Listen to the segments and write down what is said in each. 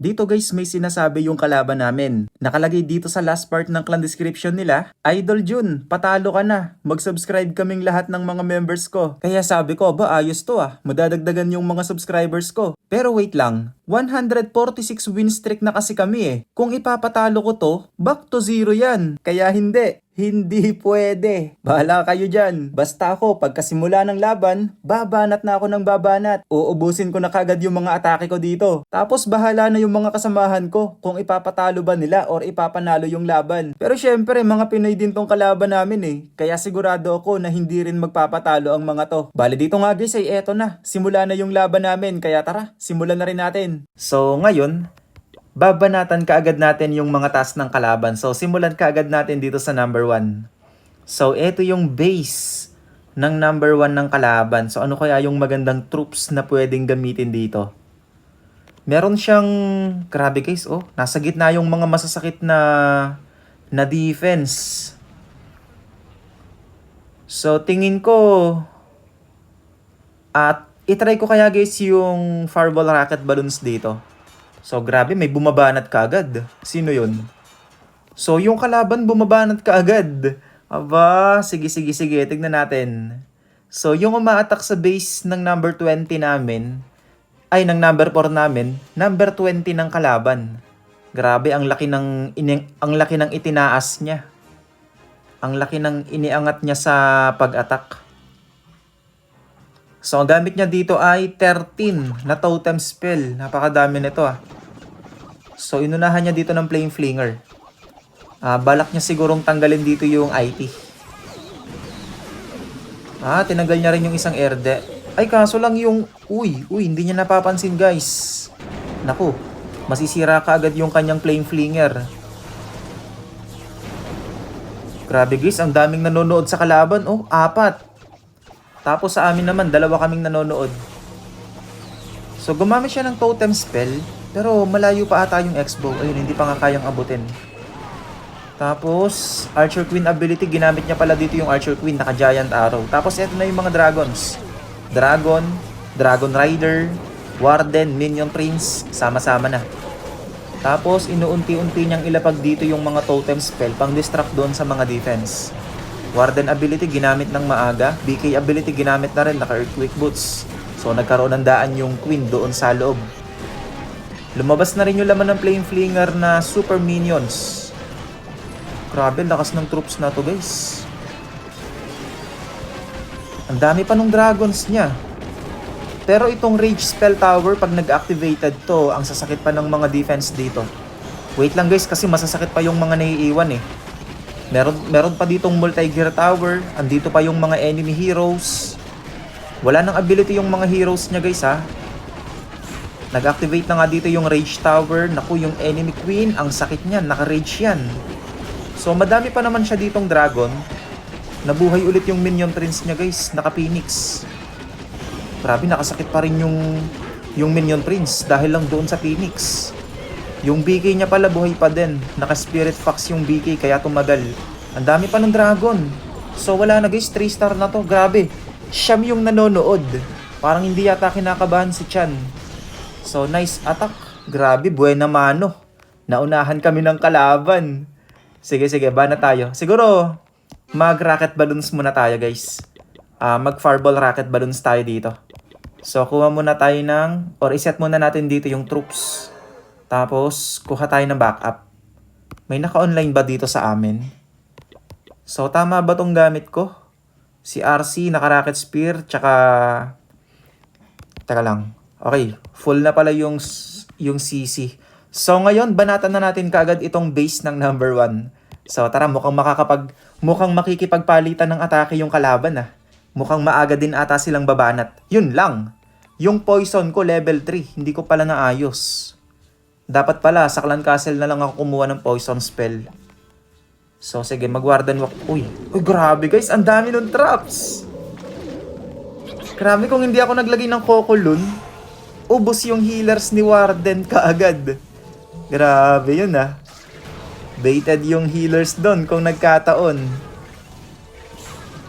Dito guys, may sinasabi yung kalaban namin. Nakalagay dito sa last part ng clan description nila, Idol Jun, patalo ka na. Mag-subscribe kaming lahat ng mga members ko. Kaya sabi ko, ba ayos to madadagdagan yung mga subscribers ko. Pero wait lang, 146 win streak na kasi kami Kung ipapatalo ko to, back to zero yan. Kaya hindi pwede. Bahala kayo dyan. Basta ako, pagkasimula ng laban, babanat na ako ng babanat. Uubusin ko na kagad yung mga atake ko dito. Tapos bahala na yung mga kasamahan ko kung ipapatalo ba nila or ipapanalo yung laban. Pero syempre, mga Pinoy din tong kalaban namin Kaya sigurado ako na hindi rin magpapatalo ang mga to. Bali dito nga guys ay eto na. Simula na yung laban namin. Kaya tara, simulan na rin natin. So ngayon, babanatan kaagad natin yung mga task ng kalaban. So, simulan kaagad natin dito sa number 1. So, ito yung base ng number 1 ng kalaban. So, ano kaya yung magandang troops na pwedeng gamitin dito? Meron siyang, grabe guys, nasa gitna yung mga masasakit na defense. So, tingin ko, at itry ko kaya guys yung fireball rocket balloons dito. So, grabe, may bumabanat kaagad. Sino yun? So, yung kalaban bumabanat kaagad. Aba, sige. Tignan natin. So, yung umaatak sa base ng number 20 namin, ay, ng number 4 namin, number 20 ng kalaban. Grabe, ang laki ng itinaas niya. Ang laki ng iniangat niya sa pag-attack. So, ang gamit niya dito ay 13 na totem spell. Napakadami nito So, inunahan niya dito ng Flame Flinger. Balak niya sigurong tanggalin dito yung IT. Tinanggal niya rin yung isang Erde. Ay, kaso lang yung... Uy, hindi niya napapansin guys. Naku, masisira ka agad yung kanyang Flame Flinger. Grabe guys, ang daming nanonood sa kalaban. 4. Tapos sa amin naman, 2 kaming nanonood. So, gumamit siya ng totem spell. Pero malayo pa ata yung X-bow. Ayun, hindi pa nga kayang abutin. Tapos, Archer Queen ability. Ginamit niya pala dito yung Archer Queen. Naka-giant arrow. Tapos, eto na yung mga dragons. Dragon Rider, Warden, Minion Prince. Sama-sama na. Tapos, inuunti-unti niyang ilapag dito yung mga totem spell. Pang-distract doon sa mga defense. Warden ability ginamit ng maaga. BK ability ginamit na rin, naka-earthquake boots. So nagkaroon ng daan yung queen doon sa loob. Lumabas na rin yung laman ng Flame Flinger na super minions. Grabe, lakas ng troops na to guys. Ang dami pa nung dragons niya. Pero itong Rage Spell Tower, pag nag-activated to, ang sasakit pa ng mga defense dito. Wait lang guys, kasi masasakit pa yung mga naiiwan Meron pa ditong multi-gear tower. Andito pa yung mga enemy heroes. Wala nang ability yung mga heroes niya guys Nag-activate na nga dito yung rage tower. Naku, yung enemy queen, ang sakit niyan, naka-rage yan. So madami pa naman siya ditong dragon. Nabuhay ulit yung minion prince niya guys, naka-phoenix. Grabe, nakasakit pa rin yung minion prince dahil lang doon sa phoenix. Yung BK niya pala buhay pa din. Naka-spirit fox yung BK kaya tumagal. Ang dami pa ng dragon. So wala na guys, 3 star na to. Grabe. Siyam yung nanonood. Parang hindi yata kinakabahan si Chan. So nice attack. Grabe, buena mano. Naunahan kami ng kalaban. Sige, bana tayo. Siguro mag-rocket balloons muna tayo guys. Mag-fireball rocket balloons tayo dito. So kuha muna tayo or iset muna natin dito yung troops. Tapos, kuha tayo ng backup. May naka-online ba dito sa amin? So, tama ba tong gamit ko? Si RC, naka-rocket spear, tsaka... Teka lang. Okay, full na pala yung CC. So, ngayon, banatan na natin kaagad itong base ng number 1. So, tara, mukhang makikipagpalitan ng atake yung kalaban Mukhang maaga din ata silang babanat. Yun lang. Yung poison ko, level 3. Hindi ko pala naayos. Dapat pala, sa clan castle na lang ako kumuha ng poison spell. So, sige, mag-warden walk. Uy, grabe guys, ang dami ng traps. Grabe, kung hindi ako naglagay ng Kokolun, ubos yung healers ni Warden kaagad. Grabe yun Baited yung healers doon kung nagkataon.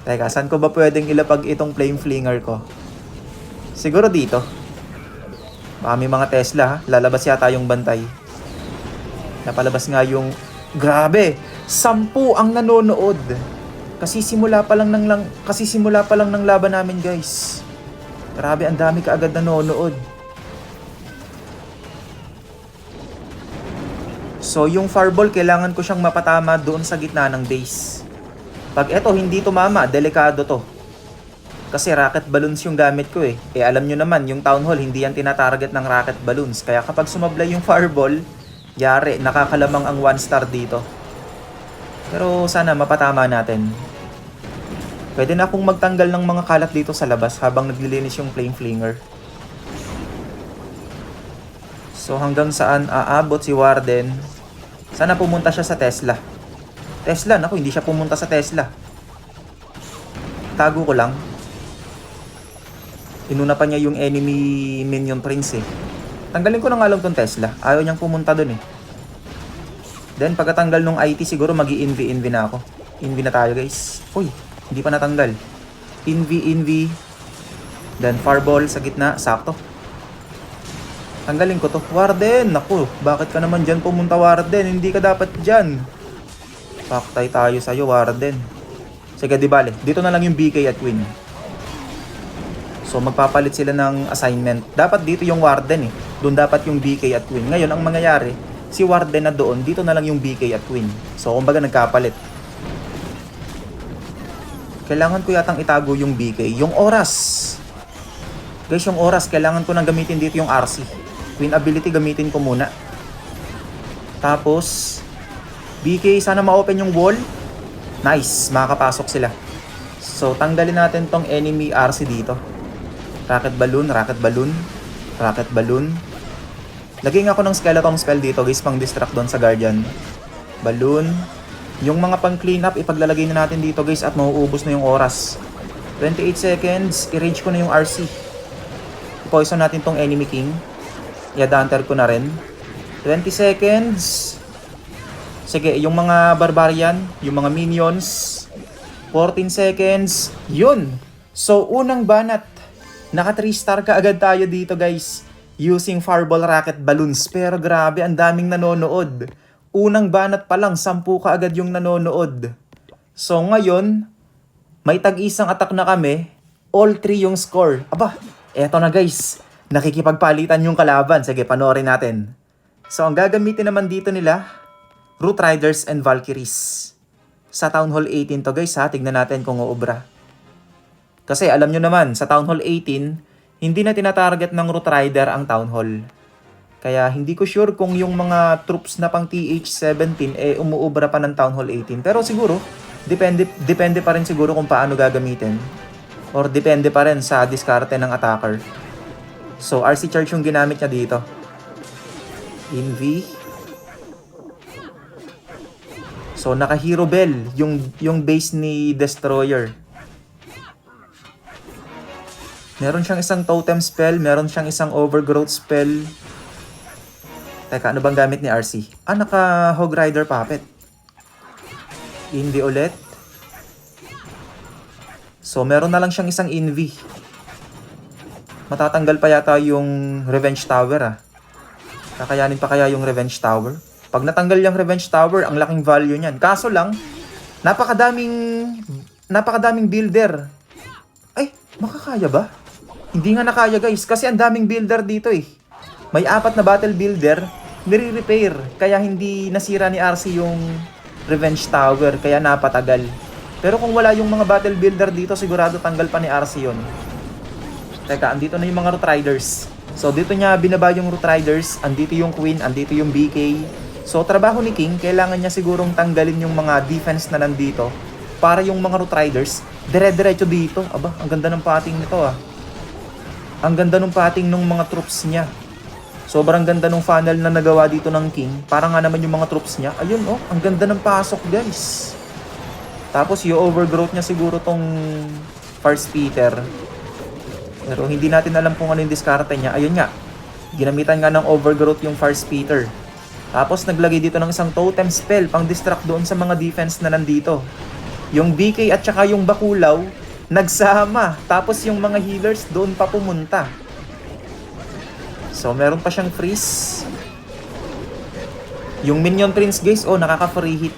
Teka, saan ko ba pwedeng ilapag itong Flame Flinger ko? Siguro dito. Baka may mga Tesla ha. Lalabas yata yung bantay. Napalabas nga yung... Grabe! 10 ang nanonood. Kasi simula pa lang ng laban namin, guys. Grabe, ang dami kaagad nanonood. So, yung fireball, kailangan ko siyang mapatama doon sa gitna ng base. Pag eto hindi tumama, delikado to. Kasi rocket balloons yung gamit ko eh. Alam nyo naman, yung town hall, hindi yan tinatarget ng rocket balloons. Kaya kapag sumablay yung fireball, yari, nakakalamang ang 1 star dito. Pero sana mapatama natin. Pwede na akong magtanggal ng mga kalat dito sa labas habang naglilinis yung flame flinger. So hanggang saan aabot si Warden? Sana pumunta siya sa Tesla. Tesla, naku, hindi siya pumunta sa Tesla. Tago ko lang. Inuna pa niya yung enemy minion prince eh. Tanggalin ko na nga lang tong Tesla. Ayaw niyang pumunta dun eh. Then pagkatanggal nung IT siguro mag-i-inv na ako. Inv na tayo guys. Uy, hindi pa natanggal. Inv. Then fireball sa gitna, sakto. Tanggalin ko to. Warden, naku, bakit ka naman dyan pumunta Warden? Hindi ka dapat dyan. Paktay tayo sa'yo Warden. Sige, di bale. Dito na lang yung BK at Queen. So magpapalit sila ng assignment. Dapat dito yung Warden eh. Doon dapat yung BK at Queen. Ngayon ang mangyayari, si Warden na doon, dito na lang yung BK at Queen. So kumbaga nagkapalit. Kailangan ko yatang itago yung BK. Yung oras. Guys, yung oras, kailangan ko nang gamitin dito yung RC. Queen ability gamitin ko muna. Tapos, BK, sana ma-open yung wall. Nice, makakapasok sila. So, tanggalin natin tong enemy RC dito. Rocket balloon, rocket balloon, rocket balloon. Lagyan ako ng skeleton spell dito guys, pang distract doon sa guardian. Balloon. Yung mga pang clean up, ipaglalagay na natin dito guys at mauubos na yung oras. 28 seconds, i-rage ko na yung RC. I-poison natin tong enemy king. I-adhunter ko na rin. 20 seconds. Sige, yung mga barbarian, yung mga minions. 14 seconds. Yun! So, unang banat. Naka 3 star ka agad tayo dito guys. Using fireball rocket balloons. Pero grabe, ang daming nanonood. Unang banat pa lang, 10 ka agad yung nanonood. So ngayon, may tag-isang attack na kami. All 3 yung score. Aba, eto na guys. Nakikipagpalitan yung kalaban. Sige, panoorin natin. So ang gagamitin naman dito nila, Root Riders and Valkyries. Sa Town Hall 18 to guys ha. Tignan natin kung uubra. Kasi alam nyo naman, sa Town Hall 18, hindi na tinatarget ng Root Rider ang Town Hall. Kaya hindi ko sure kung yung mga troops na pang TH17 umuubra pa ng Town Hall 18. Pero siguro, depende pa rin siguro kung paano gagamitin. Or depende pa rin sa diskarte ng attacker. So, RC Charge yung ginamit niya dito. Inv. So, naka-Hero Bell yung base ni Destroyer. Meron siyang isang totem spell, meron siyang isang overgrowth spell. Teka, ano bang gamit ni RC? Naka Hog Rider Puppet. Invi ulit. So, meron na lang siyang isang Invi. Matatanggal pa yata yung Revenge Tower Kakayanin pa kaya yung Revenge Tower? Pag natanggal yung Revenge Tower, ang laking value niyan. Kaso lang, napakadaming builder. Ay, makakaya ba? Hindi nga nakaya guys, kasi ang daming builder dito eh. May 4 na battle builder, nire-repair. Kaya hindi nasira ni RC yung Revenge Tower, kaya napatagal. Pero kung wala yung mga battle builder dito, sigurado tanggal pa ni RC yun. Teka, andito na yung mga Root Riders. So dito niya binaba yung Root Riders, andito yung Queen, andito yung BK. So trabaho ni King, kailangan niya sigurong tanggalin yung mga defense na nandito para yung mga Root Riders, dire-diretso dito. Aba, ang ganda ng pating nito Ang ganda ng pating ng mga troops niya. Sobrang ganda ng funnel na nagawa dito ng King. Para nga naman yung mga troops niya. Ayun ang ganda ng pasok guys. Tapos yung overgrowth niya siguro tong First Peter. Pero hindi natin alam kung ano yung diskarte niya. Ayun nga. Ginamitan nga ng overgrowth yung First Peter. Tapos naglagay dito ng isang totem spell pang distract doon sa mga defense na nandito. Yung BK at saka yung Bakulaw nagsama. Tapos yung mga healers doon pa pumunta. So, meron pa siyang freeze. Yung Minion Prince guys, nakaka-free hit.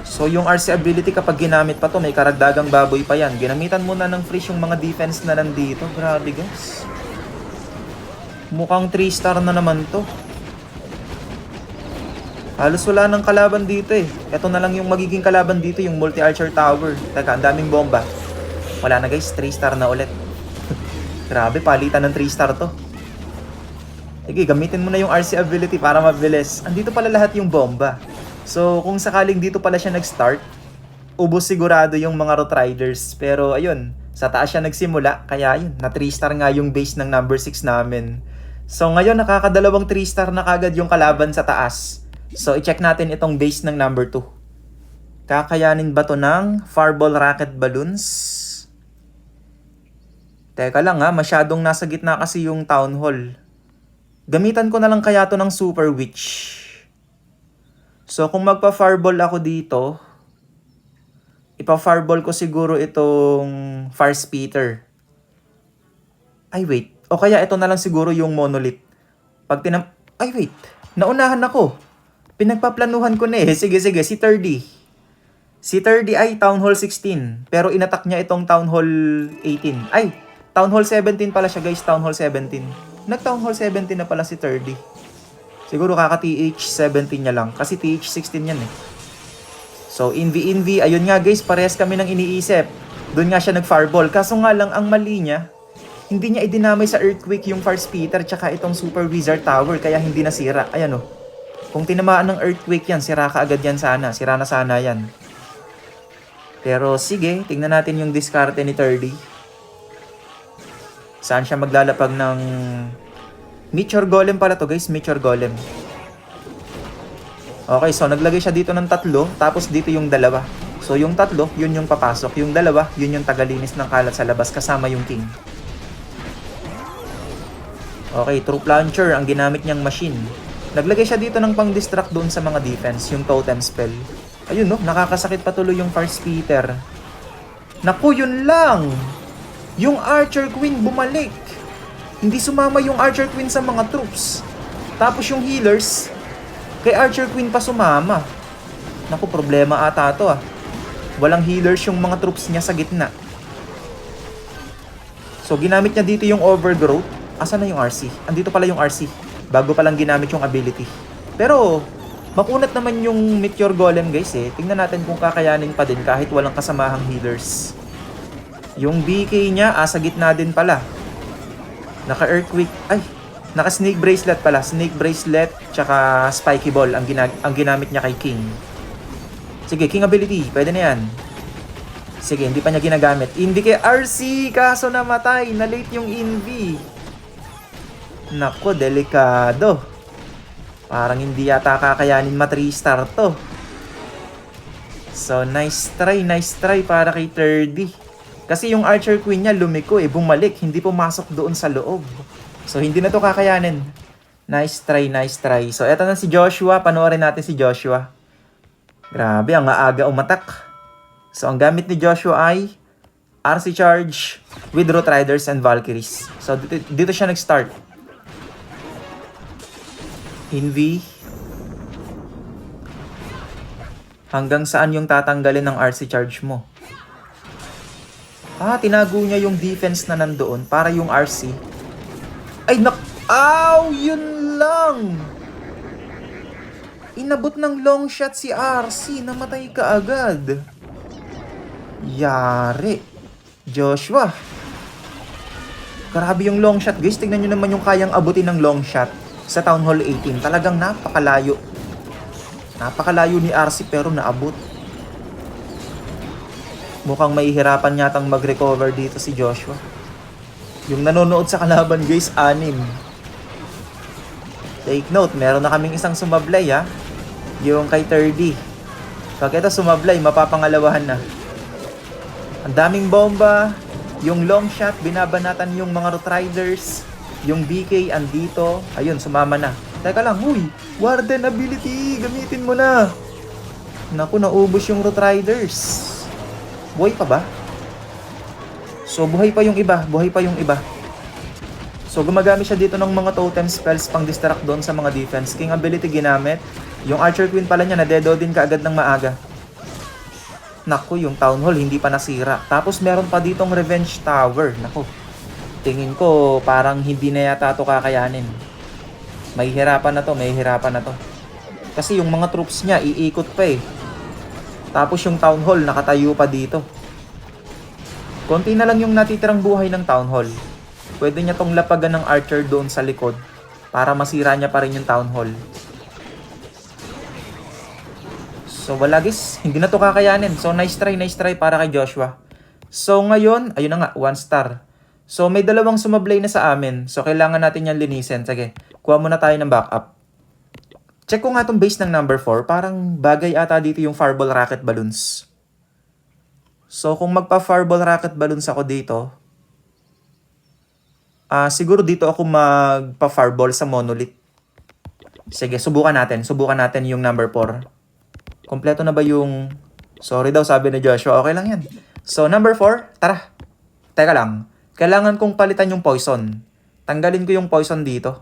So, yung RC ability kapag ginamit pa to, may karagdagang baboy pa yan. Ginamitan muna ng freeze yung mga defense na nandito. Grabe guys. Mukhang 3-star na naman to. Halos wala nang kalaban dito eh. Ito na lang yung magiging kalaban dito, yung multi-archer tower. Teka, ang daming bomba. Wala na guys, 3-star na ulit. Grabe, palitan ng 3-star to. Sige, gamitin mo na yung RC ability para mabilis. Andito pala lahat yung bomba. So, kung sakaling dito pala siya nag-start, ubos sigurado yung mga Root Riders. Pero ayun, sa taas siya nagsimula. Kaya ayun, na 3-star nga yung base ng number 6 namin. So, ngayon nakakadalawang 3-star na kagad yung kalaban sa taas. So, i-check natin itong base ng number 2. Kakayanin ba to ng Fireball Rocket Balloons? Teka lang masyadong nasa gitna kasi yung Town Hall. Gamitan ko na lang kaya to ng Super Witch. So, kung magpa-fireball ako dito, ipa-fireball ko siguro itong Fire Spitter. Ay, wait. O kaya ito na lang siguro yung Monolith. Ay, wait. Naunahan ako. Pinagpaplanuhan ko na eh. Sige, si 30. Si 30 ay Town Hall 16. Pero inattack niya itong Town Hall 18. Ay, Town Hall 17 pala siya guys. Town Hall 17. Nag-Town Hall 17 na pala si 30. Siguro kaka-TH 17 niya lang. Kasi TH 16 yan eh. So, Envy. Ayun nga guys, parehas kami ng iniisip. Doon nga siya nag-fireball. Kaso nga lang, ang mali niya, hindi niya idinamay sa Earthquake yung Fire Spitter tsaka itong Super Wizard Tower. Kaya hindi nasira. Ayan Kung tinamaan ng Earthquake yan, sira ka agad yan sana. Sira na sana yan. Pero sige, tingnan natin yung diskarte ni 30. Saan siya maglalapag ng Meteor Golem pala to guys, Meteor Golem. Okay, so naglagay siya dito ng 3, tapos dito yung 2. So yung 3, yun yung papasok. Yung 2, yun yung tagalinis ng kalat sa labas kasama yung king. Okay, Troop Launcher ang ginamit niyang machine. Naglagay siya dito ng pang-distract doon sa mga defense, yung totem spell. Ayun nakakasakit patuloy yung Fire Spitter. Naku, yun lang! Yung Archer Queen bumalik. Hindi sumama yung Archer Queen sa mga troops. Tapos yung healers, kay Archer Queen pa sumama. Naku, problema ata to Walang healers yung mga troops niya sa gitna. So, ginamit niya dito yung Overgrowth. Asan na yung RC? Andito pala yung RC. Bago palang ginamit yung ability. Pero, makunat naman yung Meteor Golem guys eh. Tingnan natin kung kakayanin pa din kahit walang kasamahang healers. Yung BK niya, sa gitna din pala. Naka-Earthquake. Naka-Snake Bracelet pala. Snake Bracelet, tsaka Spiky Ball ang ginamit niya kay King. Sige, King ability. Pwede na yan. Sige, hindi pa niya ginagamit. Envy kay RC, kaso namatay. Na-late yung Envy. Nako, delikado. Parang hindi yata kakayanin 3-star to. So, nice try para kay 30. Kasi yung Archer Queen niya lumiko bumalik, hindi pumasok doon sa loob. So hindi na to kakayanin. Nice try. So eto na si Joshua, panoorin natin si Joshua. Grabe, ang aaga umatak. So ang gamit ni Joshua ay RC Charge with Root Riders and Valkyries. So dito siya nag-start. Envy. Hanggang saan yung tatanggalin ng RC Charge mo? Tinago niya yung defense na nandoon para yung RC. Yun lang! Inabot ng long shot si RC, namatay ka agad. Yari. Joshua. Grabe yung long shot guys, tignan nyo naman yung kayang abutin ng long shot sa Town Hall 18. Talagang napakalayo. Napakalayo ni RC pero naabot. Mukhang mahihirapan yatang mag-recover dito si Joshua. Yung nanonood sa kalaban guys, 6. Take note, meron na kaming isang sumablay Yung kay 30. Pag ito sumablay, mapapangalawahan na. Ang daming bomba. Yung long shot, binabanatan yung mga Root Riders. Yung BK andito. Ayun, sumama na. Teka lang, Warden ability, gamitin mo na. Naku, naubos yung Root Riders. Buhay pa ba? So, buhay pa yung iba. So gumagamit siya dito ng mga totem spells pang distract doon sa mga defense. King ability ginamit. Yung Archer Queen pala niya nadedo din kaagad ng maaga. Naku, yung Town Hall hindi pa nasira. Tapos meron pa ditong Revenge Tower. Naku, tingin ko parang hindi na yata ito kakayanin. May hirapan na to, may hirapan na to. Kasi yung mga troops niya iikot pa eh. Tapos yung Town Hall nakatayo pa dito. Konti na lang yung natitirang buhay ng Town Hall. Pwede niya tong lapagan ng Archer doon sa likod para masira niya pa rin yung Town Hall. So wala guys, hindi na to kakayanin. So nice try para kay Joshua. So ngayon, ayun na nga, 1 star. So may dalawang sumablay na sa amin. So kailangan natin yan linisin. Sige, kuha muna tayo ng backup. Check ko nga tong base ng number 4. Parang bagay ata dito yung Fireball Rocket Balloons. So kung magpa-Fireball Rocket Balloons ako dito, siguro dito ako magpa-Fireball sa Monolith. Sige, subukan natin yung number 4. Kompleto na ba yung... Sorry daw, sabi ni Joshua. Okay lang yan. So, number 4, tara. Teka lang. Kailangan kong palitan yung poison. Tanggalin ko yung poison dito.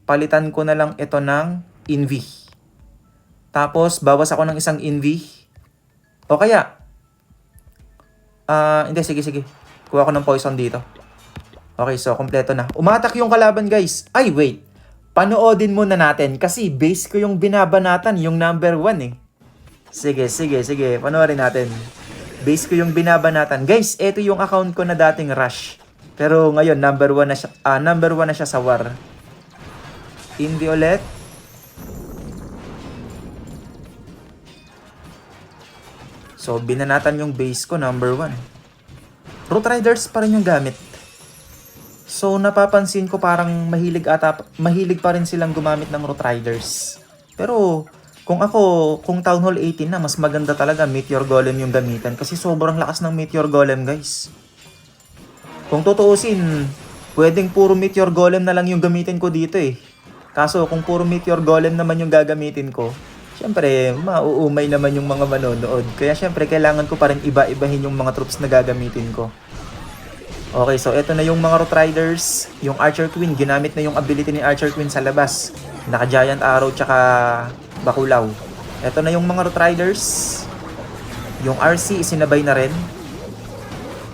Palitan ko na lang ito ng Envy. Tapos, bawas ako ng isang Envy. O kaya... hindi, sige. Kuha ko ng poison dito. Okay, so, kompleto na. Umatak yung kalaban, guys. Ay, wait. Panoodin muna natin kasi base ko yung binabanatan, yung number 1 eh. Sige. Panoorin natin. Base ko yung binabanatan. Guys, ito yung account ko na dating Rush. Pero ngayon, number 1 na siya, sa War. Envy ulit. So, binanatan yung base ko, number 1. Root Riders pa rin yung gamit. So, napapansin ko parang mahilig pa rin silang gumamit ng Root Riders. Pero... Kung Town Hall 18 na, mas maganda talaga Meteor Golem yung gamitan. Kasi sobrang lakas ng Meteor Golem, guys. Kung tutuusin, pwedeng puro Meteor Golem na lang yung gamitin ko dito eh. Kaso kung puro Meteor Golem naman yung gagamitin ko, syempre, mauumay naman yung mga manonood. Kaya syempre, kailangan ko pa rin iba-ibahin yung mga troops na gagamitin ko. Okay, so eto na yung mga Root Riders. Yung Archer Queen, ginamit na yung ability ni Archer Queen sa labas. Naka-Giant Arrow tsaka Bakulaw. Eto na yung mga Root Riders. Yung RC isinabay na rin.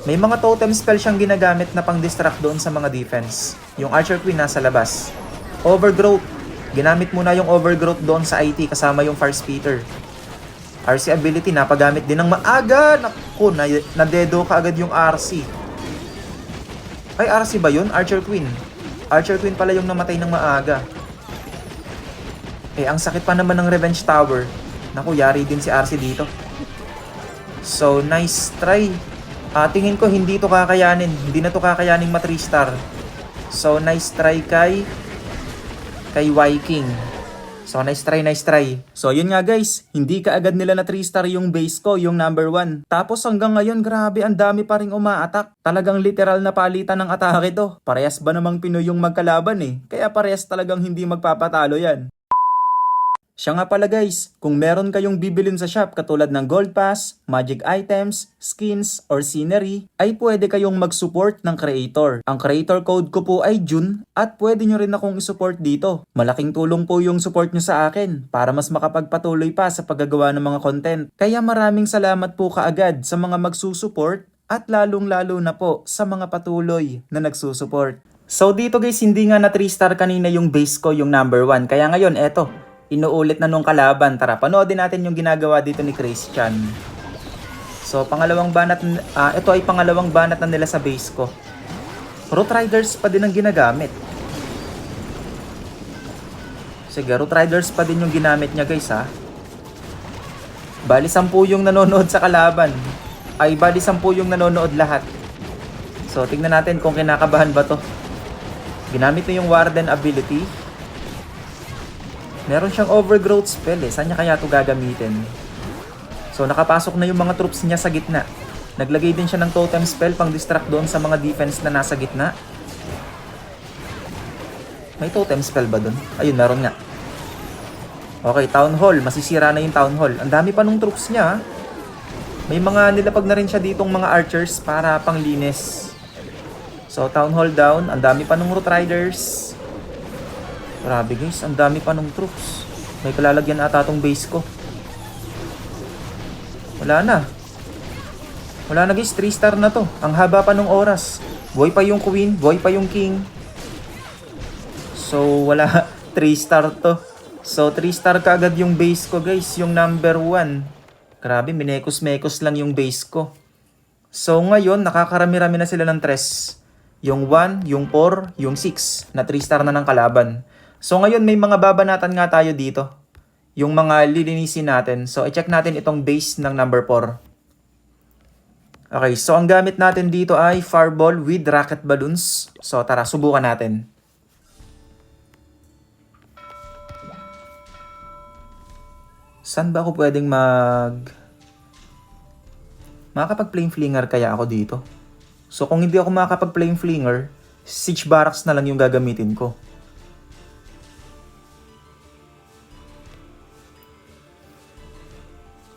May mga totem spell siyang ginagamit na pang-distract doon sa mga defense. Yung Archer Queen nasa labas. Overgrowth. Ginamit muna yung Overgrowth doon sa IT kasama yung Fire Spitter. RC ability napagamit din ng maaga. Naku, nadedo ka agad yung RC. Ay, RC ba yun? Archer Queen. Archer Queen pala yung namatay ng maaga. Eh, ang sakit pa naman ng Revenge Tower. Naku, yari din si RC dito. So, nice try. Tingin ko hindi to kakayanin. Hindi na to kakayaning ma 3 star. So, nice try kay Viking. So, nice try. So, yun nga guys. Hindi kaagad nila na 3 star yung base ko, yung number 1. Tapos hanggang ngayon, grabe, ang dami pa ring umaatak. Talagang literal na palitan ng atake to. Parehas ba namang Pinoy yung magkalaban eh? Kaya parehas talagang hindi magpapatalo yan. Siya nga pala guys, kung meron kayong bibilin sa shop katulad ng Gold Pass, Magic Items, Skins, or Scenery, ay pwede kayong mag-support ng creator. Ang creator code ko po ay June at pwede nyo rin akong isupport dito. Malaking tulong po yung support nyo sa akin para mas makapagpatuloy pa sa paggagawa ng mga content. Kaya maraming salamat po kaagad sa mga magsusupport at lalong-lalo na po sa mga patuloy na nagsusupport. So dito guys, hindi nga na 3 star kanina yung base ko, yung number 1. Kaya ngayon, eto. Inuulit na nung kalaban. Tara, panoodin natin yung ginagawa dito ni Christian. So, pangalawang banat, ito ay pangalawang banat na nila sa base ko. Root Riders pa din ang ginagamit. Sige, Root Riders pa din yung ginamit niya guys ha. Bali 10 yung nanonood sa kalaban. Ay, bali 10 yung nanonood lahat. So, tignan natin kung kinakabahan ba to. Ginamit na yung Warden ability. Meron siyang Overgrowth spell eh. Saan niya kaya ito gagamitin? So, nakapasok na yung mga troops niya sa gitna. Naglagay din siya ng totem spell pang distract doon sa mga defense na nasa gitna. May totem spell ba doon? Ayun, meron nga. Okay, Town Hall. Masisira na yung Town Hall. Ang dami pa nung troops niya. May mga nilapag na rin siya ditong mga archers para panglinis. So, Town Hall down. Ang dami pa nung Root Riders. Grabe guys, ang dami pa nung troops. May kalalagyan ata tong base ko. Wala na. Wala na guys, 3 star na to. Ang haba pa nung oras. Boy pa yung queen, boy pa yung king. So, wala. 3 star to. So, 3 star kaagad yung base ko guys, yung number 1. Grabe, minekos-mekos lang yung base ko. So, ngayon, nakakarami-rami na sila ng 3. Yung 1, yung 4, yung 6 na 3 star na ng kalaban. So ngayon may mga babanatan nga tayo dito. Yung mga lilinisin natin. So i-check natin itong base ng number 4. Okay, so ang gamit natin dito ay fireball with rocket balloons. So tara, subukan natin. Saan ba ako pwedeng makakapag-flame flinger kaya ako dito? So kung hindi ako makakapag-flame flinger, siege barracks na lang yung gagamitin ko.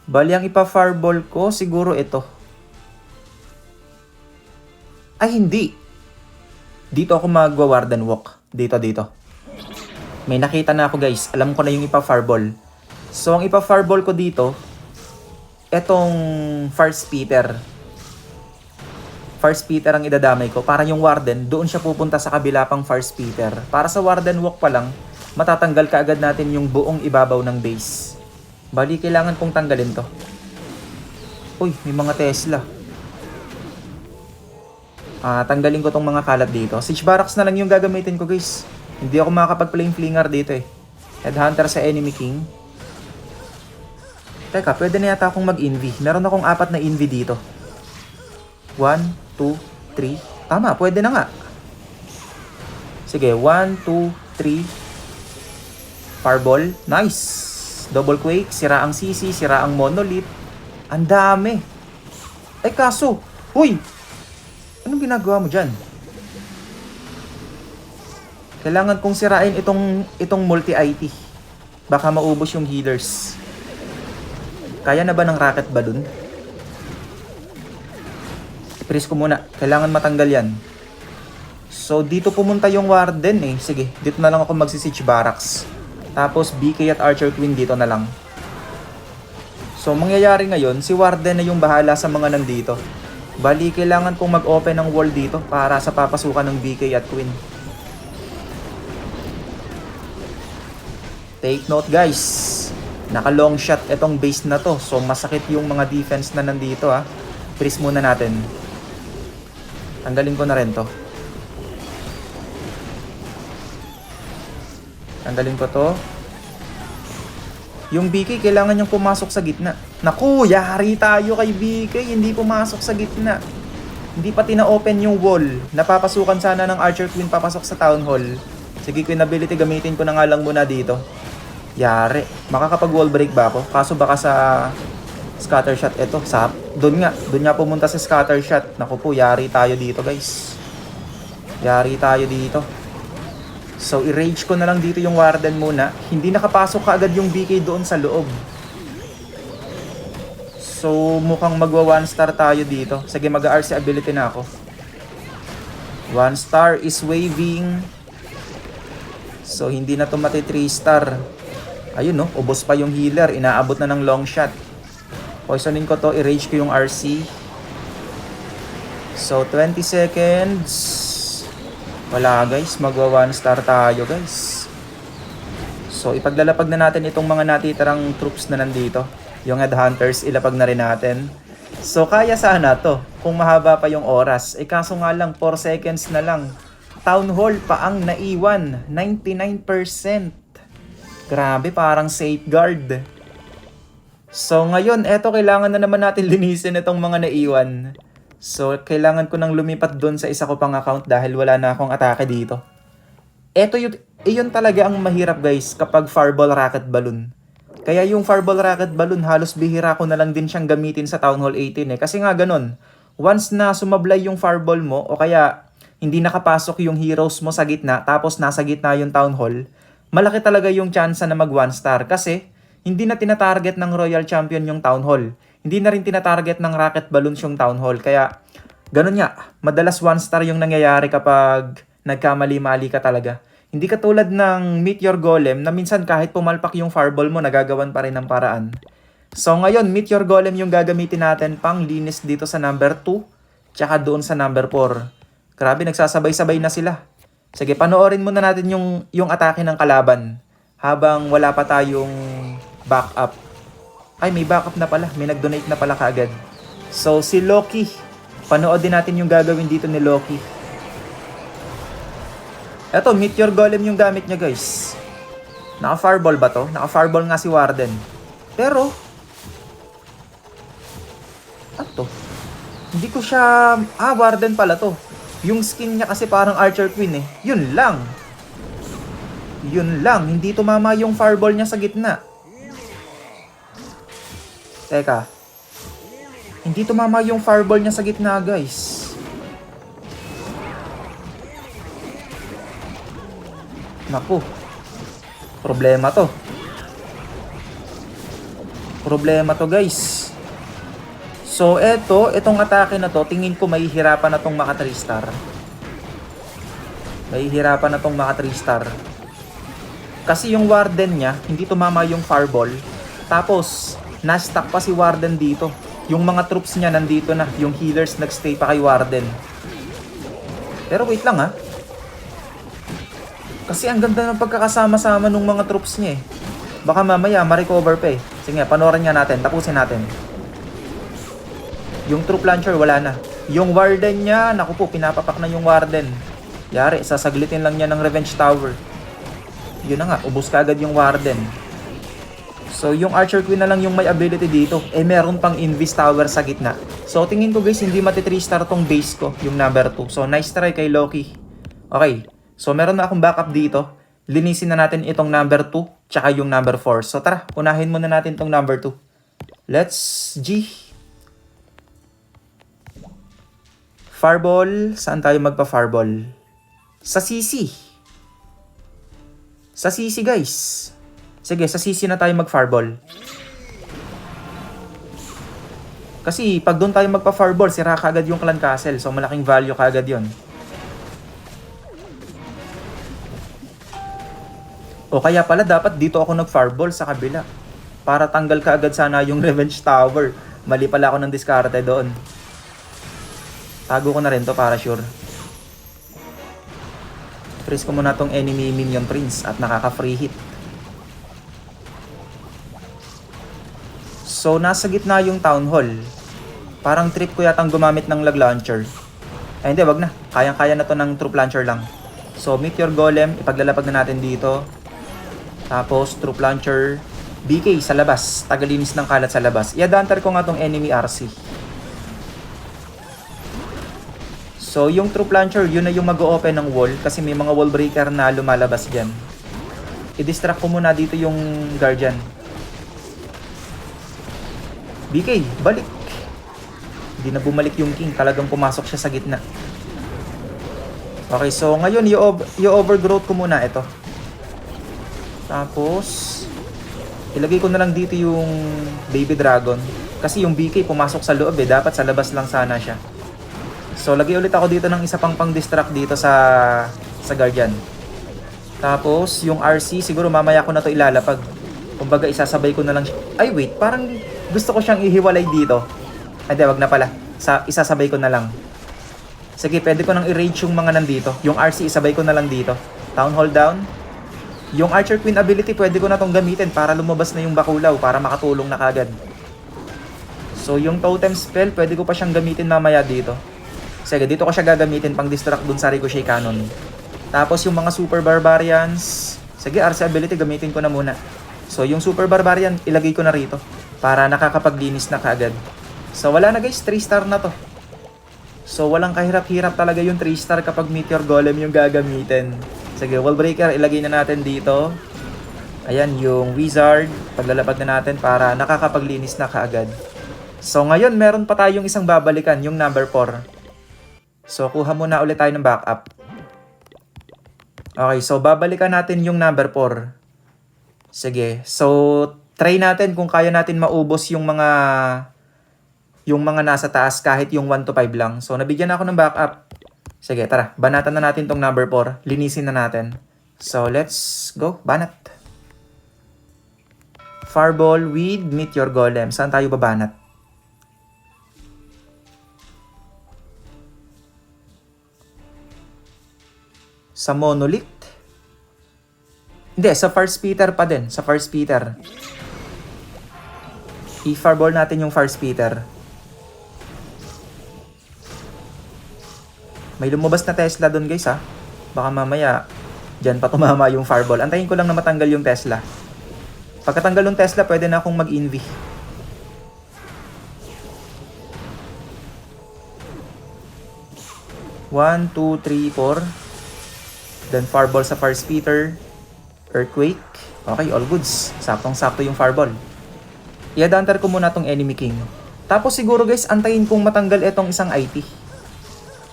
Bali ang ipa-fireball ko siguro ito. Ay hindi. Dito ako magwa-warden walk. Dito. May nakita na ako guys. Alam ko na yung ipa-fireball. So ang ipa-fireball ko dito, etong fire speeder. Fire speeder ang idadamay ko. Para yung warden, doon siya pupunta sa kabila pang fire speeder. Para sa warden walk pa lang, matatanggal ka agad natin yung buong ibabaw ng base. Bali, kailangan kong tanggalin to. Uy, may mga Tesla. Tanggalin ko tong mga kalat dito. Siege barracks na lang yung gagamitin ko guys. Hindi ako makakapag-flame flinger dito eh. Headhunter sa enemy king. Teka, pwede na yata akong mag-envy. Meron akong 4 na envy dito. 1, 2, 3. Tama, pwede na nga. Sige, 1, 2, 3. Fireball. Nice. Double quake. Sira ang CC. Sira ang monolith. Ang dami. Ay kaso. Huy! Anong ginagawa mo dyan? Kailangan kong sirain itong multi-IT. Baka maubos yung healers. Kaya na ba ng rocket balloon? I-press ko muna. Kailangan matanggal yan. So, dito pumunta yung warden eh. Sige, dito na lang ako magsi-siege barracks. Tapos, BK at Archer Queen dito na lang. So, mangyayari ngayon, si warden na yung bahala sa mga nandito. Bali, kailangan kong mag-open ng wall dito para sa papasukan ng BK at Queen. Take note guys. Naka-long shot itong base na to. So, masakit yung mga defense na nandito ha. Freeze muna natin. Tanggalin ko na rin to. Tanggalin ko to. Yung BK, kailangan niyang pumasok sa gitna. Naku, yari tayo kay BK. Hindi pumasok sa gitna. Hindi pa tina-open yung wall. Napapasukan sana ng Archer Queen papasok sa Town Hall. Sige, Queen ability, gamitin ko na nga lang muna dito. Yari. Makakapag-wall break ba ako? Kaso baka sa scatter shot ito. Doon nga pumunta sa scatter shot. Naku po, yari tayo dito guys. Yari tayo dito. So, i-rage ko na lang dito yung warden muna. Hindi nakapasok kaagad yung BK doon sa loob. So, mukhang magwa 1 star tayo dito. Sige, mag-RC ability na ako. 1 star is waving. So, hindi na to mati 3 star. Ayun no, ubos pa yung healer. Inaabot na ng long shot. Poisonin ko to, i-rage ko yung RC. So, 20 seconds. Wala guys, magwa 1 star tayo guys. So, ipaglalapag na natin itong mga natitirang troops na nandito. Yung headhunters, ilapag na rin natin. So, kaya sana to kung mahaba pa yung oras. Kaso nga lang, 4 seconds na lang. Town Hall pa ang naiwan. 99%. Grabe, parang safeguard. So, ngayon, eto kailangan na naman natin linisin itong mga naiwan. So, kailangan ko nang lumipat doon sa isa ko pang account dahil wala na akong atake dito. Eto yun talaga ang mahirap guys kapag fireball rocket balloon. Kaya yung fireball rocket balloon halos bihira ko na lang din siyang gamitin sa Town Hall 18 eh. Kasi nga ganun, once na sumablay yung fireball mo o kaya hindi nakapasok yung heroes mo sa gitna tapos nasa gitna yung Town Hall, malaki talaga yung chance na mag 1 star kasi hindi na tinatarget ng Royal Champion yung Town Hall. Hindi na rin tinatarget ng rocket balloons yung Town Hall. Kaya Ganun nga, madalas 1 star yung nangyayari kapag nagkamali-mali ka talaga. Hindi katulad ng Meteor Golem na minsan kahit pumalpak yung fireball mo, nagagawan pa rin ng paraan. So ngayon, Meteor Golem yung gagamitin natin pang linis dito sa number 2, tsaka doon sa number 4. Grabe, nagsasabay-sabay na sila. Sige, panoorin muna natin yung atake ng kalaban habang wala pa tayong backup. Ay, may backup na pala. May nag-donate na pala kaagad. So, si Loki. Panoodin natin yung gagawin dito ni Loki. Eto, Meteor Golem yung gamit niya, guys. Naka-fireball ba to? Naka-fireball nga si Warden. Pero, ano to? Hindi ko siya... Warden pala to. Yung skin niya kasi parang Archer Queen eh. Yun lang. Yun lang. Hindi tumama yung fireball niya sa gitna. Teka. Hindi tumama yung fireball niya sa gitna, guys. Naku. Problema to. Problema to, guys. So, itong atake na to, tingin ko mahihirapan na tong maka 3 star. Mahihirapan na tong maka 3 star. Kasi yung Warden niya, hindi tumama yung fireball. Tapos, na-stuck pa si Warden dito. Yung mga troops niya nandito na. Yung healers nagstay pa kay Warden. Pero wait lang ha. Kasi ang ganda ng pagkakasama-sama ng mga troops niya eh. Baka mamaya ma-recover pa eh. Sige nga, panoorin nga natin. Tapusin natin. Yung troop launcher wala na. Yung Warden niya, naku po, pinapapak na yung Warden. Yari, sasaglitin lang niya ng Revenge Tower. Yun na nga, ubos kagad yung Warden. So, yung Archer Queen na lang yung may ability dito. Meron pang Invis Tower sa gitna. So, tingin ko guys, hindi mati 3 star tong base ko, yung number 2. So, nice try kay Loki. Okay. So, meron na akong backup dito. Linisin na natin itong number 2, tsaka yung number 4. So, tara, unahin muna natin itong number 2. Let's G. Fireball. Saan tayo magpa-fireball? Sa CC. Sa CC, guys. Sige, sa CC na tayo mag-fireball. Kasi pag doon tayo magpa-fireball, sira kagad yung clan castle. So malaking value kagad yon. O kaya pala dapat dito ako nag-fireball sa kabila. Para tanggal kaagad sana yung Revenge Tower. Mali pala ako ng diskarte doon. Tago ko na rin to para sure. Freeze ko muna tong enemy minion prince at nakaka-free hit. So, nasa gitna yung town hall. Parang trip ko yatang gumamit ng lag launcher. Ay, hindi, wag na. Kayang-kaya na to ng troop launcher lang. So, Meteor Golem, ipaglalapag na natin dito. Tapos, troop launcher. BK sa labas. Tagalinis ng kalat sa labas. I-advanter ko nga tong enemy RC. So, yung troop launcher, yun na yung mag-o-open ng wall. Kasi may mga wall breaker na lumalabas dyan. I-distract ko muna dito yung guardian. BK, balik. Hindi na bumalik yung king. Talagang pumasok siya sa gitna. Okay, so ngayon, i-overgrowth ko muna ito. Tapos, ilagay ko na lang dito yung baby dragon. Kasi yung BK pumasok sa loob eh. Dapat sa labas lang sana siya. So, lagay ulit ako dito ng isa pang pang-distract dito sa guardian. Tapos, yung RC, siguro mamaya ko na to ilalapag. Kumbaga, isasabay ko na lang siya. Ay, wait, parang gusto ko siyang ihiwalay dito. Ay, wag na pala. Isasabay ko na lang. Sige, pwede ko nang i-rage yung mga nandito. Yung RC, isabay ko na lang dito. Town Hall down. Yung Archer Queen ability, pwede ko na tong gamitin para lumabas na yung bakulaw, para makatulong na kagad. So, yung totem spell, pwede ko pa siyang gamitin mamaya dito. Sige, dito ko siya gagamitin pang distract dun sa Ricochet Cannon. Tapos yung mga Super Barbarians, sige, RC ability gamitin ko na muna. So, yung Super Barbarian, ilagay ko na rito para nakakapaglinis na kaagad. So, wala na guys, 3 star na to. So, walang kahirap-hirap talaga yung 3 star kapag Meteor Golem yung gagamitin. Sige, Wall Breaker, ilagay na natin dito. Ayan, yung Wizard, paglalapag na natin para nakakapaglinis na kaagad. So, ngayon, meron pa tayong isang babalikan, yung number 4. So, kuha muna ulit tayo ng backup. Okay, so babalikan natin yung number 4. Sige, so try natin kung kaya natin maubos yung mga yung mga nasa taas kahit yung 1 to 5 lang. So, nabigyan ako ng backup. Sige, tara. Banatan na natin tong number 4. Linisin na natin. So, let's go. Banat. Fireball with Meteor Golem. Saan tayo babanat? Sa Monolith? Hindi, sa First Peter pa din. Sa First Peter. I-fireball natin yung First Peter. May lumabas na Tesla doon guys ha. Baka mamaya dyan pa tumama yung fireball. Antayin ko lang na matanggal yung Tesla. Pagkatanggal yung Tesla, pwede na akong mag-invi. One, two, three, four. Then fireball sa First Peter. Earthquake. Okay, all goods. Saktong-sakto yung fireball. I-advanter ko muna tong enemy king. Tapos siguro guys, antayin kong matanggal itong isang IT.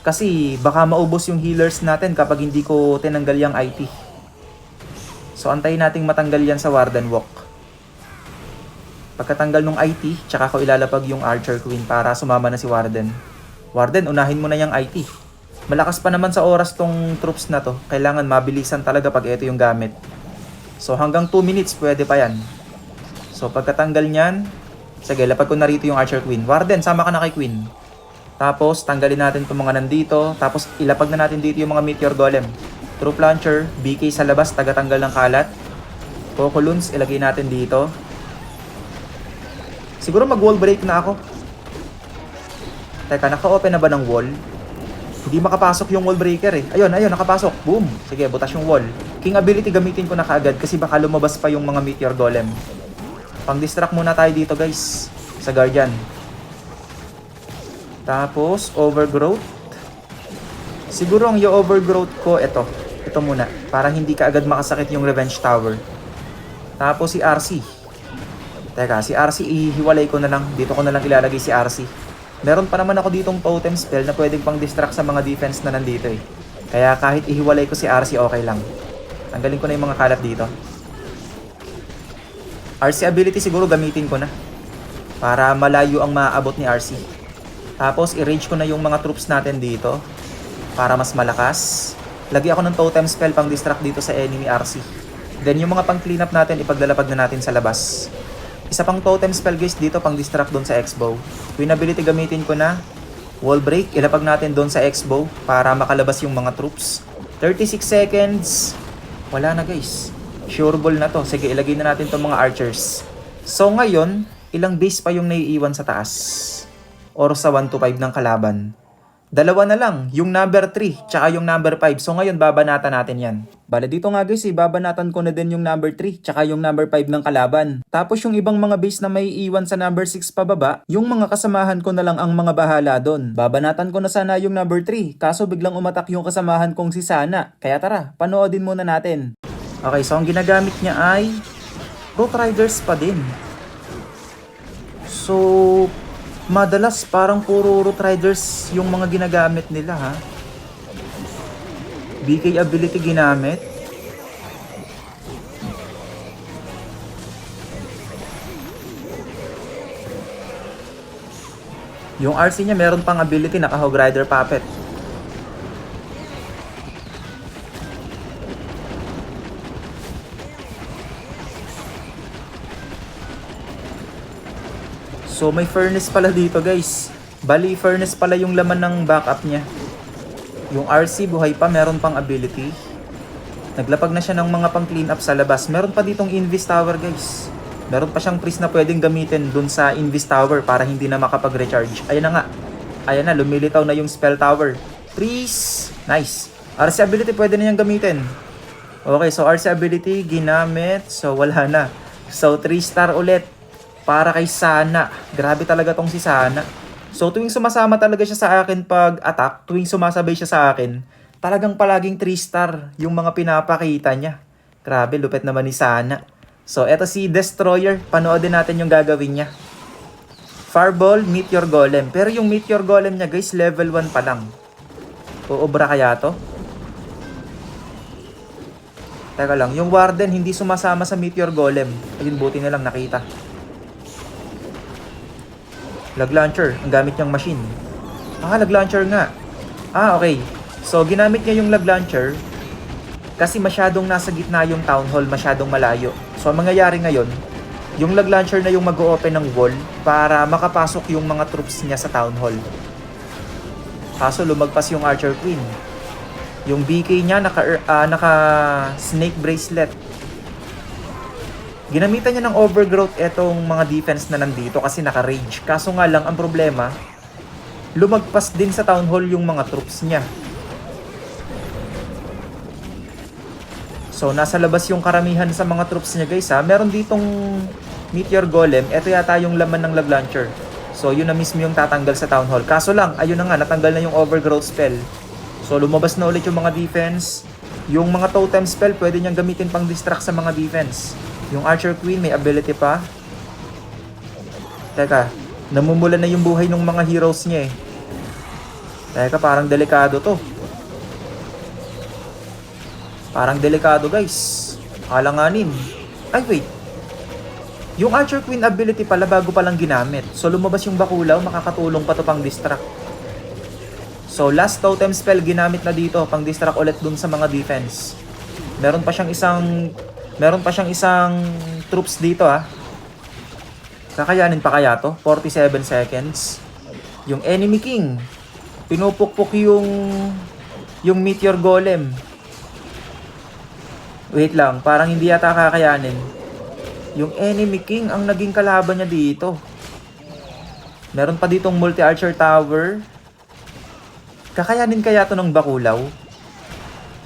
Kasi baka maubos yung healers natin kapag hindi ko tinanggal yung IT. So antayin nating matanggal yan sa Warden Walk. Pagkatanggal ng IT, tsaka ko ilalapag yung Archer Queen para sumama na si Warden. Warden, unahin mo na yung IT. Malakas pa naman sa oras tong troops na to. Kailangan mabilisan talaga pag ito yung gamit. So hanggang 2 minutes pwede pa yan. So pagkatanggal nyan, sige, lapag ko na rito yung Archer Queen. Warden, sama ka na kay Queen. Tapos, tanggalin natin itong mga nandito. Tapos, ilapag na natin dito yung mga Meteor Golem. Troop Launcher, BK sa labas, tagatanggal ng kalat. Coco-Loons, ilagay natin dito. Siguro mag-wall break na ako. Teka, naka-open na ba ng wall? Hindi makapasok yung wall breaker eh. Ayun, nakapasok. Boom! Sige, butas yung wall. King ability gamitin ko na kaagad kasi baka lumabas pa yung mga Meteor Golem. Pang-distract muna tayo dito guys. Sa Guardian. Tapos, overgrowth. Siguro ang i-overgrowth ko, ito muna. Para hindi ka agad makasakit yung Revenge Tower. Tapos si RC. Teka, si RC ihiwalay ko na lang. Dito ko na lang ilalagay si RC. Meron pa naman ako ditong totem spell na pwedeng pang distract sa mga defense na nandito eh. Kaya kahit ihiwalay ko si RC, okay lang. Tanggalin ko na yung mga kalat dito. RC ability siguro gamitin ko na. Para malayo ang maaabot ni RC. Tapos, i-rage ko na yung mga troops natin dito. Para mas malakas. Lagi ako ng totem spell pang distract dito sa enemy RC. Then, yung mga pang clean up natin, ipaglalapag na natin sa labas. Isa pang totem spell guys dito pang distract doon sa X-bow. Queen ability gamitin ko na. Wall break, ilapag natin doon sa X-bow para makalabas yung mga troops. 36 seconds. Wala na guys. Sure ball na to. Sige, ilagay na natin itong mga archers. So, ngayon, ilang base pa yung naiiwan sa taas? Or sa 1 to 5 ng kalaban. Dalawa na lang, yung number 3, tsaka yung number 5. So ngayon, babanatan natin yan. Bale dito nga guys, babanatan ko na din yung number 3, tsaka yung number 5 ng kalaban. Tapos yung ibang mga base na may iwan sa number 6 pababa, yung mga kasamahan ko na lang ang mga bahala doon. Babanatan ko na sana yung number 3, kaso biglang umatak yung kasamahan kong si Sana. Kaya tara, panoodin muna natin. Okay, so ang ginagamit niya ay Root Riders pa din. So, madalas parang puro Root Riders yung mga ginagamit nila ha. BK ability ginamit. Yung RC niya meron pang ability, naka-Hog Rider Puppet. So may furnace pala dito guys. Bali furnace pala yung laman ng backup niya. Yung RC buhay pa, meron pang ability. Naglapag na siya ng mga pang clean up sa labas. Meron pa ditong Invis Tower guys. Meron pa siyang priest na pwedeng gamitin dun sa Invis Tower para hindi na makapag-recharge. Ayan na nga. Ayan na, lumilitaw na yung Spell Tower. Priest! Nice. RC ability pwede na niyang gamitin. Okay, so RC ability ginamit. So wala na. So 3-star ulit. Para kay Sana. Grabe talaga tong si Sana. So tuwing sumasama talaga siya sa akin pag attack, tuwing sumasabay siya sa akin, talagang palaging 3-star yung mga pinapakita niya. Grabe, lupet naman ni Sana. So eto si Destroyer, panoodin natin yung gagawin niya. Fireball, Meteor Golem. Pero yung Meteor Golem niya guys, level 1 pa lang. Uobra kaya to? Teka lang, yung Warden hindi sumasama sa Meteor Golem. Ayun, buti na lang nakita. Lag launcher, ang gamit niyang machine. Lag launcher nga. Okay. So, ginamit niya yung lag launcher kasi masyadong nasa gitna yung town hall, masyadong malayo. So, ang mangyayari ngayon, yung lag launcher na yung mag-o-open ng wall para makapasok yung mga troops niya sa town hall. Kaso lumagpas yung Archer Queen. Yung BK niya naka snake bracelet. Ginamitan niya ng overgrowth etong mga defense na nandito kasi naka-rage. Kaso nga lang ang problema, lumagpas din sa town hall yung mga troops niya. So nasa labas yung karamihan sa mga troops niya guys ha. Meron ditong Meteor Golem. Ito yata yung laman ng lag launcher. So yun na mismo yung tatanggal sa town hall. Kaso lang, ayun na nga, natanggal na yung overgrowth spell. So lumabas na ulit yung mga defense. Yung mga totem spell pwede niyang gamitin pang distract sa mga defense. Yung Archer Queen may ability pa. Teka, namumula na yung buhay ng mga heroes niya eh. Teka, parang delikado to. Parang delikado guys. Alanganin. Ay wait. Yung Archer Queen ability pala bago palang ginamit. So lumabas yung bakulaw, makakatulong pa to pang distract. So last totem spell ginamit na dito pang distract ulit dun sa mga defense. Meron pa siyang isang troops dito ha. Kakayanin pa kaya to? 47 seconds. Yung enemy king, pinupukpok yung Meteor Golem. Wait lang, parang hindi yata kakayanin. Yung enemy king ang naging kalaban niya dito. Meron pa ditong multi-archer tower. Kakayanin kaya to ng bakulaw?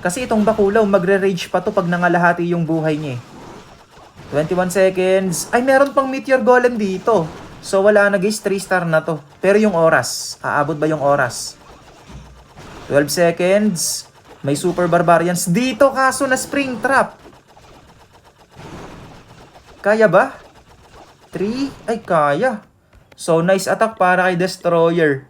Kasi itong bakulaw magre-rage pa to pag nangalahati yung buhay niya. 21 seconds. Ay, meron pang Meteor Golem dito. So wala na guys, 3 star na to. Pero yung oras, aabot ba yung oras? 12 seconds. May Super Barbarians dito kaso na Spring Trap. Kaya ba? 3? Ay, kaya. So, nice attack para kay Destroyer.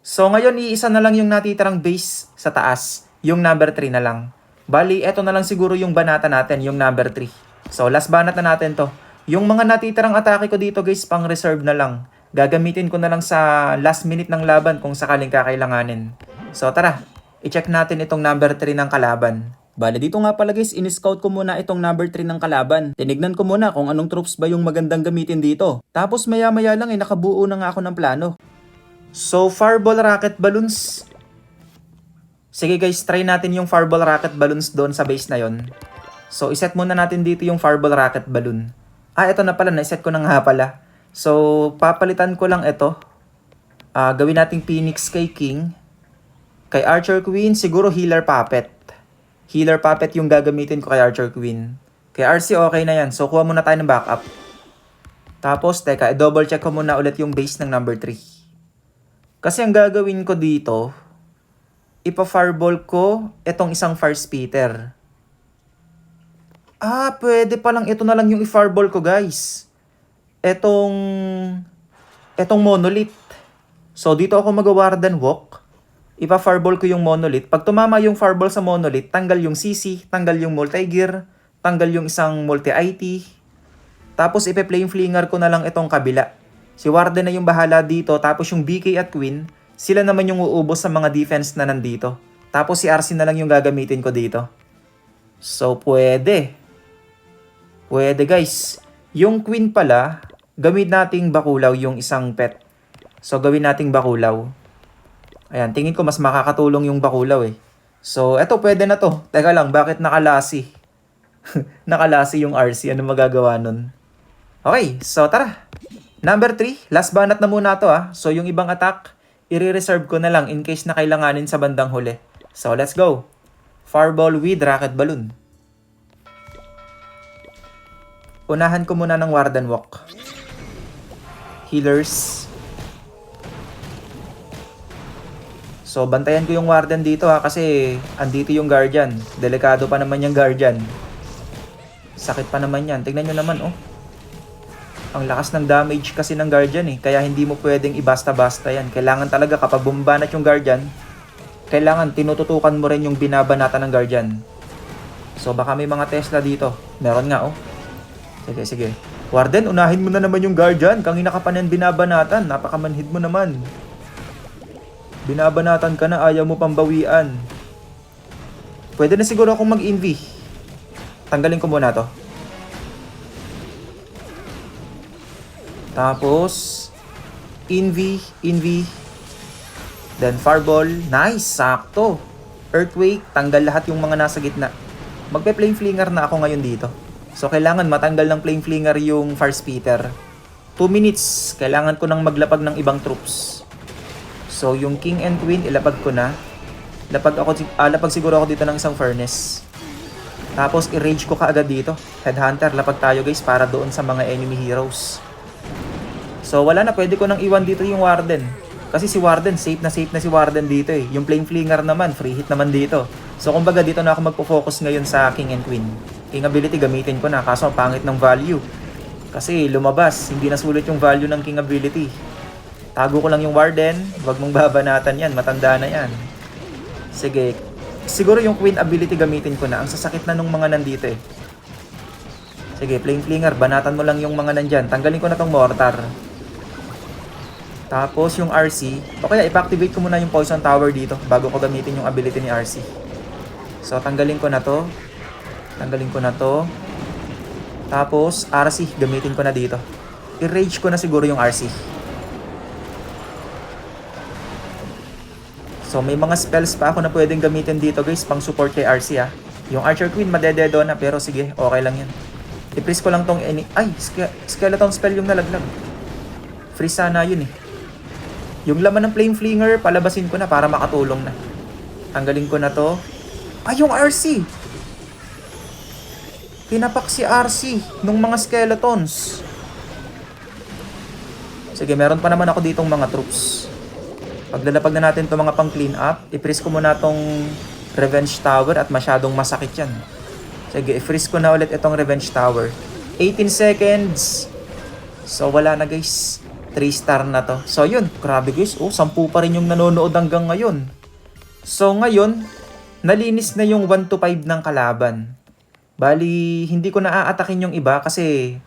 So, ngayon, iisa na lang yung natitirang base sa taas. Yung number 3 na lang. Bali, eto na lang siguro yung banata natin, yung number 3. So, last banat na natin to. Yung mga natitirang atake ko dito, guys, pang reserve na lang. Gagamitin ko na lang sa last minute ng laban kung sakaling kakailanganin. So, tara. I-check natin itong number 3 ng kalaban. Bale dito nga pala guys, in-scout ko muna itong number 3 ng kalaban. Tinignan ko muna kung anong troops ba yung magandang gamitin dito. Tapos maya-maya lang nakabuo na nga ako ng plano. So, Fireball Rocket Balloons. Sige guys, try natin yung Fireball Rocket Balloons doon sa base na yon. So, iset muna natin dito yung Fireball Rocket Balloon. Ito na pala, na-set ko na nga pala. So, papalitan ko lang ito. Gawin nating Phoenix kay King. Kay Archer Queen, siguro Healer Puppet. Healer Puppet yung gagamitin ko kay Archer Queen. Kay RC okay na yan. So, kuha muna tayo ng backup. Tapos, teka, i-double check ko muna ulit yung base ng number 3. Kasi ang gagawin ko dito, ipa-fireball ko itong isang Fire Spitter. Pwede palang ito na lang yung i-fireball ko, guys. Etong Monolith. So, dito ako mag-Warden Walk. Ipa-fireball ko yung Monolith. Pag tumama yung fireball sa Monolith, tanggal yung CC, tanggal yung multi-gear, tanggal yung isang multi-IT. Tapos ipe-flame flinger ko na lang itong kabila. Si Warden na yung bahala dito, tapos yung BK at Queen, sila naman yung uubos sa mga defense na nandito. Tapos si RC na lang yung gagamitin ko dito. So, pwede. Pwede guys. Yung Queen pala, gamit nating bakulaw yung isang pet. So, gawin nating bakulaw. Ayan, tingin ko mas makakatulong yung bakulaw eh. So, eto pwede na to. Teka lang, bakit nakalasi? Nakalasi yung RC. Ano magagawa nun? Okay, so tara. Number 3, last banat na muna to ah. So, yung ibang attack, i-reserve ko na lang in case na kailanganin sa bandang huli. So, let's go. Fireball with Rocket Balloon. Unahan ko muna ng Warden Walk. Healers. So, bantayan ko yung Warden dito ha kasi andito yung Guardian. Delikado pa naman yung Guardian. Sakit pa naman yan. Tignan nyo naman oh. Ang lakas ng damage kasi ng Guardian eh. Kaya hindi mo pwedeng ibasta-basta yan. Kailangan talaga kapag bumbanat yung Guardian, kailangan tinututukan mo rin yung binabanata ng Guardian. So, baka may mga Tesla dito. Meron nga oh. Sige, sige. Warden, unahin mo na naman yung Guardian. Kanina ka pa nang binabanatan. Napakamanhid mo naman. Binabanatan ka na, ayaw mo pambawian. Pwede na siguro akong mag-invi. Tanggalin ko muna to. Tapos, invi. Then fireball. Nice, sakto. Earthquake, tanggal lahat yung mga nasa gitna. Magpe-flame flinger na ako ngayon dito. So, kailangan matanggal ng flame flinger yung fire spitter. 2 minutes, kailangan ko nang maglapag ng ibang troops. So, yung king and queen, ilapag ko na. Lapag siguro ako dito ng isang furnace. Tapos, i-rage ko kaagad dito. Headhunter, lapag tayo guys para doon sa mga enemy heroes. So, wala na. Pwede ko nang iwan dito yung Warden. Kasi si Warden, safe na si Warden dito eh. Yung flame flinger naman, free hit naman dito. So, kumbaga dito na ako magpo-focus ngayon sa king and queen. King ability gamitin ko na, kaso pangit ng value. Kasi lumabas, hindi nasulit yung value ng king ability. Tago ko lang yung Warden, wag mong babanatan yan, matanda na yan. Sige, siguro yung queen ability gamitin ko na, ang sasakit na nung mga nandito eh. Sige, flame flinger, banatan mo lang yung mga nandyan. Tanggalin ko na tong mortar. Tapos yung RC, o kaya ipa-activate ko muna yung poison tower dito bago ko gamitin yung ability ni RC. So, tanggalin ko na to. Tapos, RC, gamitin ko na dito. I-rage ko na siguro yung RC. So, may mga spells pa ako na pwedeng gamitin dito guys, pang support kay RC ah. Yung Archer Queen, madededo na, pero sige, okay lang yan. I-freeze ko lang tong skeleton spell yung nalaglag. Freeze sana yun eh. Yung laman ng flame flinger, palabasin ko na para makatulong na. Tanggalin ko na to. Ay, yung RC! Pinapak si RC nung mga skeletons. Sige, meron pa naman ako ditong mga troops. Paglalapag na natin itong mga pang clean up, i-freeze ko muna tong revenge tower at masyadong masakit yan. Sige, i-freeze ko na ulit itong revenge tower. 18 seconds. So, wala na guys. 3 star na to. So, yun. Grabe guys. 10 pa rin yung nanonood hanggang ngayon. So, ngayon, nalinis na yung 1 to 5 ng kalaban. Bali, hindi ko na aatakin yung iba kasi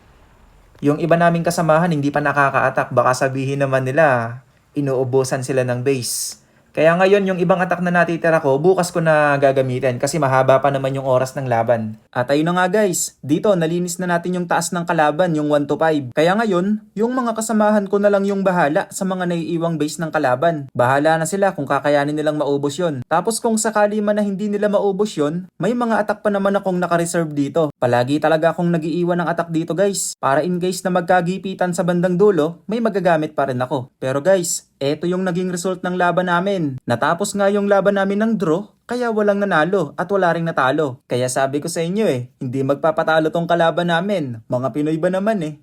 yung iba naming kasamahan hindi pa nakaka-attack. Baka sabihin naman nila, inuubusan sila ng base. Kaya ngayon, yung ibang attack na natitira ko, bukas ko na gagamitin kasi mahaba pa naman yung oras ng laban. At ayun na nga guys, dito nalinis na natin yung taas ng kalaban, yung 1 to 5. Kaya ngayon, yung mga kasamahan ko na lang yung bahala sa mga naiiwang base ng kalaban. Bahala na sila kung kakayanin nilang maubos yon. Tapos kung sakali man na hindi nila maubos yon, may mga attack pa naman akong naka-reserve dito. Palagi talaga akong nag-iiwan ng attack dito guys, para in case na magkagipitan sa bandang dulo, may magagamit pa rin ako. Pero guys, eto yung naging result ng laban namin. Natapos nga yung laban namin ng draw, kaya walang nanalo at wala ring natalo. Kaya sabi ko sa inyo hindi magpapatalo tong kalaban namin. Mga Pinoy ba naman